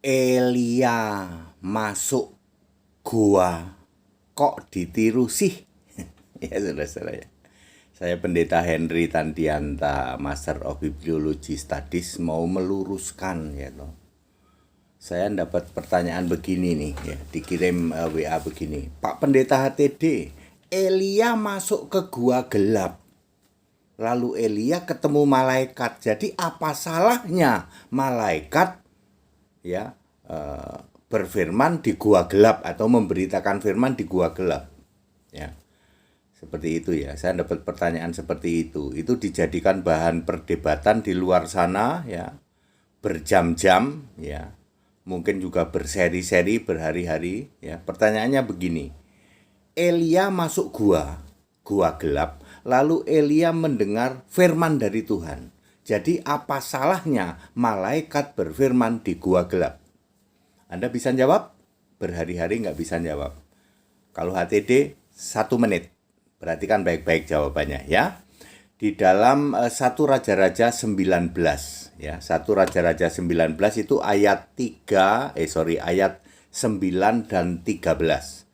Elia masuk gua kok ditiru sih? Ya saudara-saudara ya. Saya Pendeta Henry Tandianta, Master of Bibliology Studies, mau meluruskan ya toh. Saya dapat pertanyaan begini nih ya, dikirim WA begini. Pak Pendeta HTD, Elia masuk ke gua gelap. Lalu Elia ketemu malaikat. Jadi apa salahnya malaikat ya berfirman di gua gelap atau memberitakan firman di gua gelap ya, seperti itu ya. Saya dapat pertanyaan seperti itu dijadikan bahan perdebatan di luar sana ya, berjam-jam ya, mungkin juga berseri-seri, berhari-hari ya. Pertanyaannya begini, Elia masuk gua gelap, lalu Elia mendengar firman dari Tuhan. Jadi apa salahnya malaikat berfirman di gua gelap? Anda bisa jawab? Berhari-hari nggak bisa jawab. Kalau HTD 1 menit. Perhatikan baik-baik jawabannya ya. Di dalam 1 Raja-Raja 19 ya. 1 Raja-Raja 19 itu ayat 9 dan 13.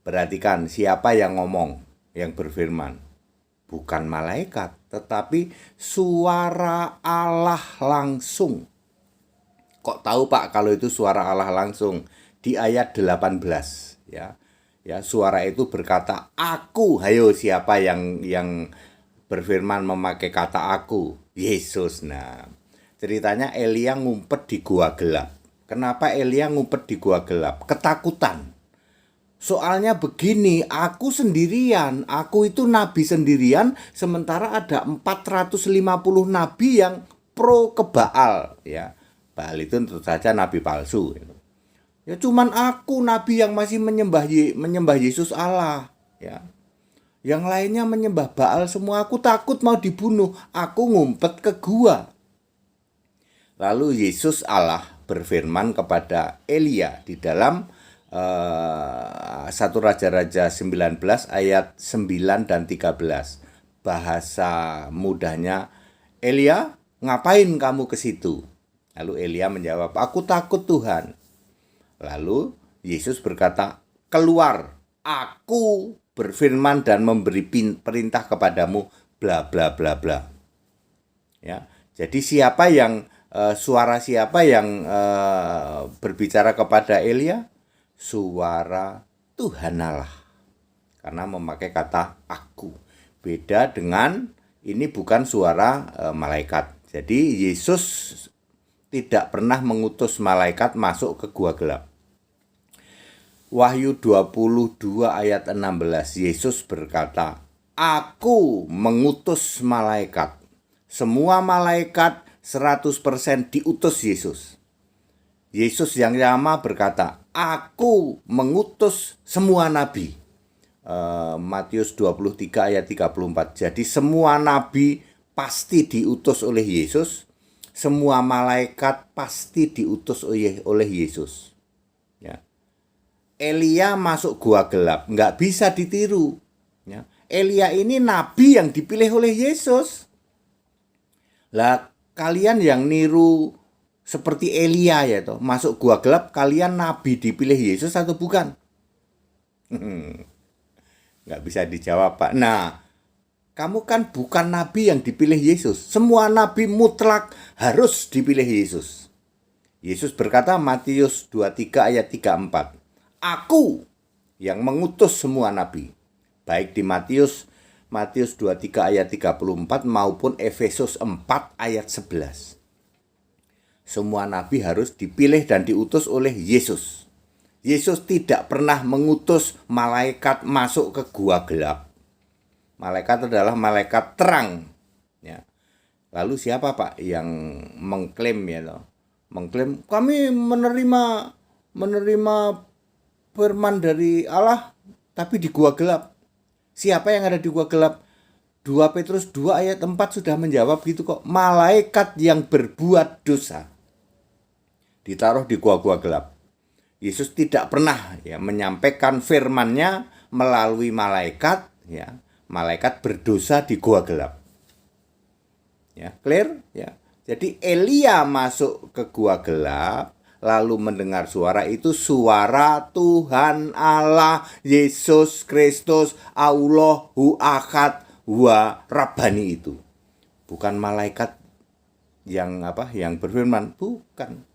Perhatikan siapa yang ngomong, yang berfirman. Bukan malaikat, tetapi suara Allah langsung. Kok tahu Pak kalau itu suara Allah langsung? Di ayat 18 ya. Ya, suara itu berkata, "Aku." Hayo, siapa yang berfirman memakai kata aku? Yesus. Nah, ceritanya Elia ngumpet di gua gelap. Kenapa Elia ngumpet di gua gelap? Ketakutan. Soalnya begini, aku sendirian, aku itu nabi sendirian, sementara ada 450 nabi yang pro ke Baal ya. Baal itu tentu saja nabi palsu. Ya cuman aku nabi yang masih menyembah Yesus Allah ya. Yang lainnya menyembah Baal semua. Aku takut mau dibunuh, aku ngumpet ke gua. Lalu Yesus Allah berfirman kepada Elia di dalam 1 Raja-Raja 19 ayat 9 dan 13. Bahasa mudahnya, Elia, ngapain kamu ke situ? Lalu Elia menjawab, aku takut Tuhan. Lalu Yesus berkata, keluar, aku berfirman dan memberi perintah kepadamu, bla bla bla bla. Ya, jadi suara siapa yang berbicara kepada Elia? Suara Tuhan Allah. Karena memakai kata aku. Beda dengan ini bukan suara malaikat. Jadi Yesus tidak pernah mengutus malaikat masuk ke gua gelap. Wahyu 22 ayat 16, Yesus berkata, aku mengutus malaikat. Semua malaikat 100% diutus Yesus. Yesus yang sama berkata, aku mengutus semua nabi. Matius 23 ayat 34. Jadi semua nabi pasti diutus oleh Yesus. Semua malaikat pasti diutus oleh Yesus. Ya. Elia masuk gua gelap, nggak bisa ditiru. Ya. Elia ini nabi yang dipilih oleh Yesus. Lah kalian yang niru seperti Elia ya toh, masuk gua gelap, kalian nabi dipilih Yesus atau bukan? Nggak bisa dijawab Pak. Nah, kamu kan bukan nabi yang dipilih Yesus. Semua nabi mutlak harus dipilih Yesus. Yesus berkata Matius 23 ayat 34. Aku yang mengutus semua nabi. Baik di Matius 23 ayat 34 maupun Efesus 4 ayat 11. Semua nabi harus dipilih dan diutus oleh Yesus. Yesus tidak pernah mengutus malaikat masuk ke gua gelap. Malaikat adalah malaikat terang. Ya. Lalu siapa Pak yang mengklaim ya loh? Mengklaim kami menerima firman dari Allah tapi di gua gelap. Siapa yang ada di gua gelap? 2 Petrus 2 ayat 4 sudah menjawab gitu kok. Malaikat yang berbuat dosa ditaruh di gua-gua gelap. Yesus tidak pernah ya menyampaikan firman-Nya melalui malaikat ya. Malaikat berdosa di gua gelap. Ya, clear ya. Jadi Elia masuk ke gua gelap, lalu mendengar suara itu suara Tuhan Allah Yesus Kristus Allahu Ahad wa Rabbani itu. Bukan malaikat yang berfirman, bukan.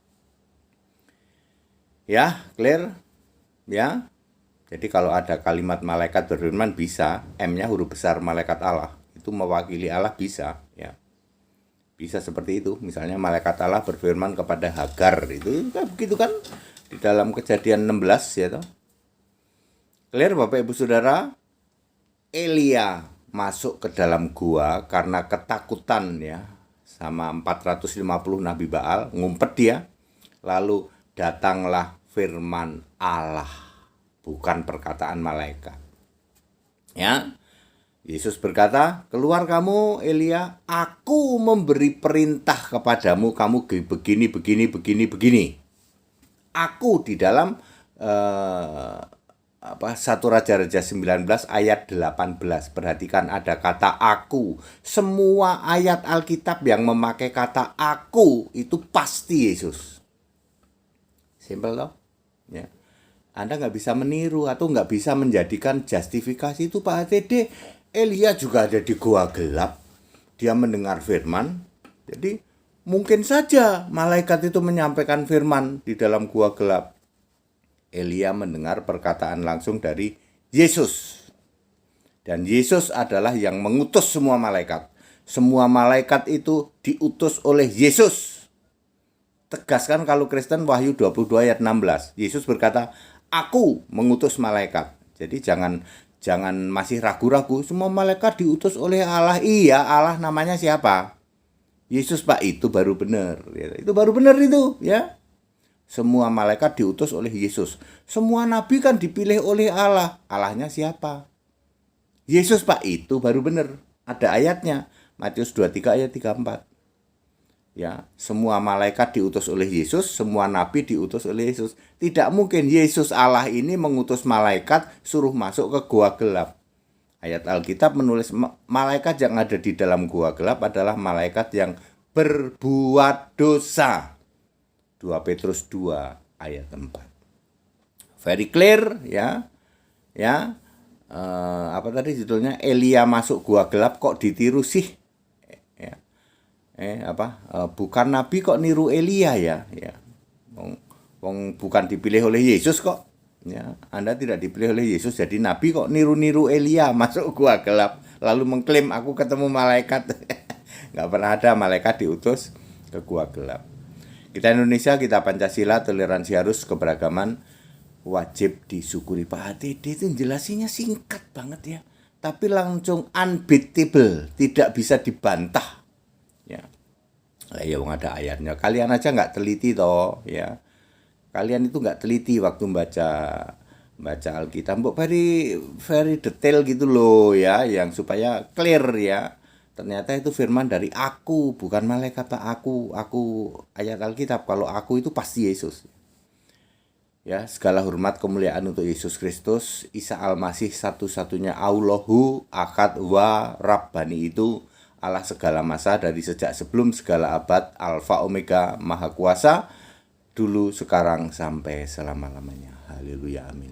Ya, clear? Ya. Jadi kalau ada kalimat malaikat berfirman bisa, M-nya huruf besar malaikat Allah, itu mewakili Allah bisa, ya. Bisa seperti itu. Misalnya malaikat Allah berfirman kepada Hagar, itu begitu kan di dalam Kejadian 16 ya toh. Clear Bapak Ibu Saudara? Elia masuk ke dalam gua karena ketakutan ya sama 450 nabi Baal, ngumpet dia. Lalu datanglah firman Allah, bukan perkataan malaikat. Ya. Yesus berkata, "Keluar kamu Elia, aku memberi perintah kepadamu, kamu begini. Aku di dalam 1 Raja-Raja 19 ayat 18. Perhatikan ada kata aku. Semua ayat Alkitab yang memakai kata aku itu pasti Yesus. Simpel toh? Ya. Anda nggak bisa meniru atau nggak bisa menjadikan justifikasi itu Pak HTD. Elia juga ada di gua gelap. Dia mendengar firman. Jadi mungkin saja malaikat itu menyampaikan firman di dalam gua gelap. Elia mendengar perkataan langsung dari Yesus. Dan Yesus adalah yang mengutus semua malaikat. Semua malaikat itu diutus oleh Yesus. Tegaskan kalau Kristen Wahyu 22 ayat 16. Yesus berkata, "Aku mengutus malaikat." Jadi jangan masih ragu-ragu, semua malaikat diutus oleh Allah. Iya, Allah namanya siapa? Yesus Pak, itu baru benar. Itu baru benar itu, ya. Semua malaikat diutus oleh Yesus. Semua nabi kan dipilih oleh Allah. Allahnya siapa? Yesus Pak, itu baru benar. Ada ayatnya. Matius 23 ayat 34. Ya, semua malaikat diutus oleh Yesus, semua nabi diutus oleh Yesus. Tidak mungkin Yesus Allah ini mengutus malaikat suruh masuk ke gua gelap. Ayat Alkitab menulis malaikat yang ada di dalam gua gelap adalah malaikat yang berbuat dosa. 2 Petrus 2 ayat 4. Very clear ya. Ya. Apa tadi judulnya? Elia masuk gua gelap kok ditiru sih? Bukan nabi kok niru Elia ya. Wong bukan dipilih oleh Yesus kok. Ya, Anda tidak dipilih oleh Yesus jadi nabi kok niru-niru Elia masuk gua gelap lalu mengklaim aku ketemu malaikat. Nggak pernah ada malaikat diutus ke gua gelap. Kita Indonesia, kita Pancasila, toleransi harus, keberagaman wajib disyukuri. Pak HTD itu jelasinya singkat banget ya. Tapi langsung unbeatable, tidak bisa dibantah. Ya. Ya wong ada ayatnya. Kalian aja nggak teliti toh, ya. Kalian itu nggak teliti waktu baca Alkitab. Very detail gitu loh ya, yang supaya clear ya. Ternyata itu firman dari aku, bukan malaikat aku ayat Alkitab. Kalau aku itu pasti Yesus. Ya, segala hormat kemuliaan untuk Yesus Kristus, Isa Al-Masih satu-satunya Allahu Ahad wa Rabbani itu Allah segala masa dari sejak sebelum segala abad, Alfa Omega Maha Kuasa, dulu, sekarang, sampai selama-lamanya. Haleluya, amin.